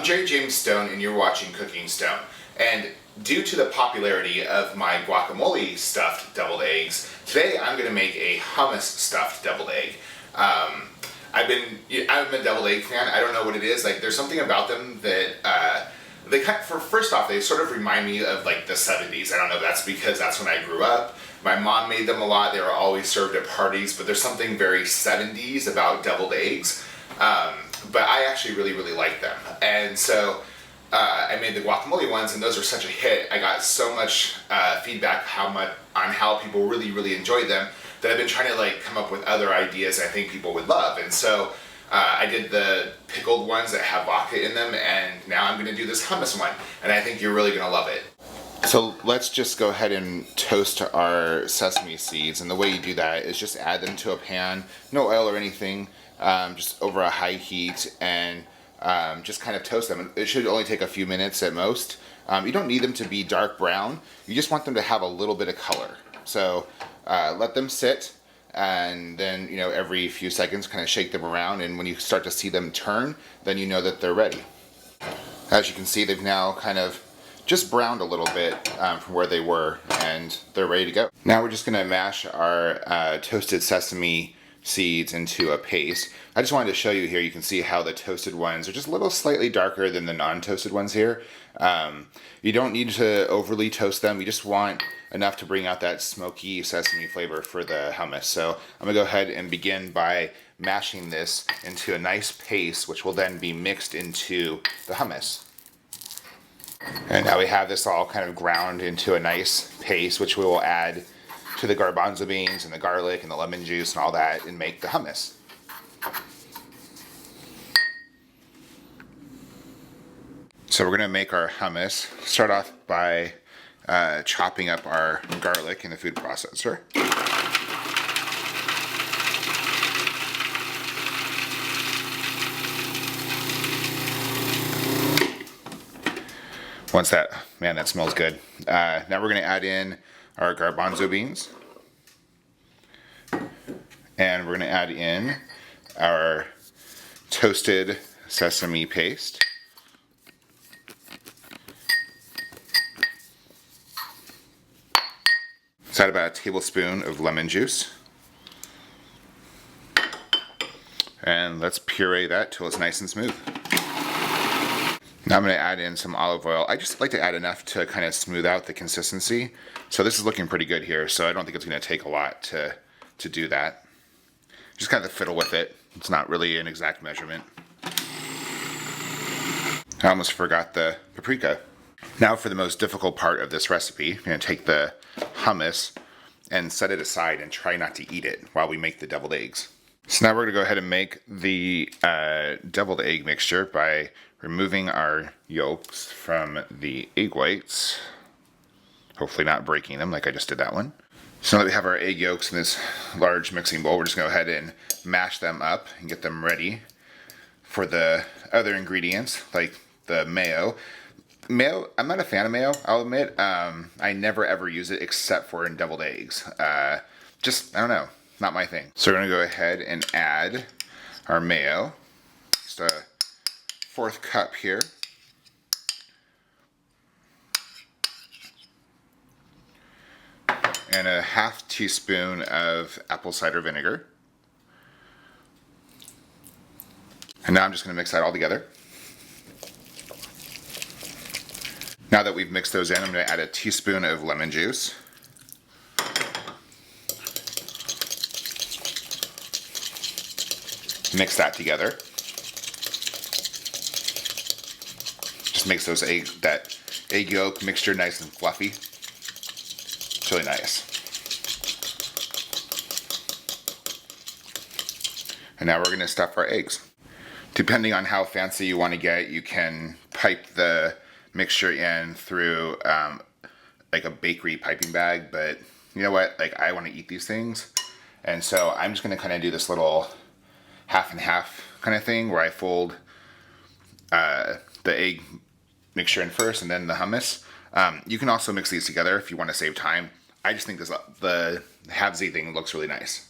Jerry James Stone and you're watching Cooking Stone. And due to the popularity of my guacamole stuffed deviled eggs, today I'm going to make a hummus stuffed deviled egg. I'm a deviled egg fan. I don't know what it is. Like, there's something about them that first off, they sort of remind me of like the 70s. I don't know if that's because that's when I grew up. My mom made them a lot. They were always served at parties, but there's something very 70s about deviled eggs. But I actually really like them. And so I made the guacamole ones, and those are such a hit. I got so much feedback on how people really enjoyed them that I've been trying to like come up with other ideas I think people would love. And so I did the pickled ones that have vodka in them, and now I'm going to do this hummus one, and I think you're really going to love it. So let's just go ahead and toast our sesame seeds, and the way you do that is just add them to a pan, no oil or anything, just over a high heat, and just kind of toast them. It should only take a few minutes at most. You don't need them to be dark brown, you just want them to have a little bit of color. So let them sit, and then every few seconds kind of shake them around, and when you start to see them turn, then you know that they're ready. As you can see, they've now kind of just browned a little bit from where they were, and they're ready to go. Now we're just going to mash our toasted sesame seeds into a paste. I just wanted to show you here, you can see how the toasted ones are just a little slightly darker than the non-toasted ones here. You don't need to overly toast them, you just want enough to bring out that smoky sesame flavor for the hummus. So I'm going to go ahead and begin by mashing this into a nice paste, which will then be mixed into the hummus. And now we have this all kind of ground into a nice paste, which we will add to the garbanzo beans and the garlic and the lemon juice and all that, and make the hummus. So we're going to make our hummus. Start off by chopping up our garlic in the food processor. Once that, man, that smells good. Now we're going to add in our garbanzo beans. And we're going to add in our toasted sesame paste. Let's add about a tablespoon of lemon juice. And let's puree that till it's nice and smooth. Now I'm going to add in some olive oil. I just like to add enough to kind of smooth out the consistency. So this is looking pretty good here, so I don't think it's going to take a lot to do that. Just kind of fiddle with it. It's not really an exact measurement. I almost forgot the paprika. Now for the most difficult part of this recipe, I'm going to take the hummus and set it aside and try not to eat it while we make the deviled eggs. So now we're going to go ahead and make the deviled egg mixture by removing our yolks from the egg whites. Hopefully not breaking them like I just did that one. So now that we have our egg yolks in this large mixing bowl, we're just going to go ahead and mash them up and get them ready for the other ingredients, like the mayo. Mayo, I'm not a fan of mayo, I'll admit. I never ever use it except for in deviled eggs. I don't know, not my thing. So we're going to go ahead and add our mayo. Just a 1/4 cup here. And a 1/2 teaspoon of apple cider vinegar. And now I'm just going to mix that all together. Now that we've mixed those in, I'm going to add a teaspoon of lemon juice. Mix that together. Just makes that egg yolk mixture nice and fluffy. It's really nice. And now we're going to stuff our eggs. Depending on how fancy you want to get, you can pipe the mixture in through like a bakery piping bag, but you know what, like, I want to eat these things, and so I'm just going to kind of do this little half and half kind of thing where I fold the egg mixture in first and then the hummus. You can also mix these together if you want to save time. I just think the halvesy thing looks really nice.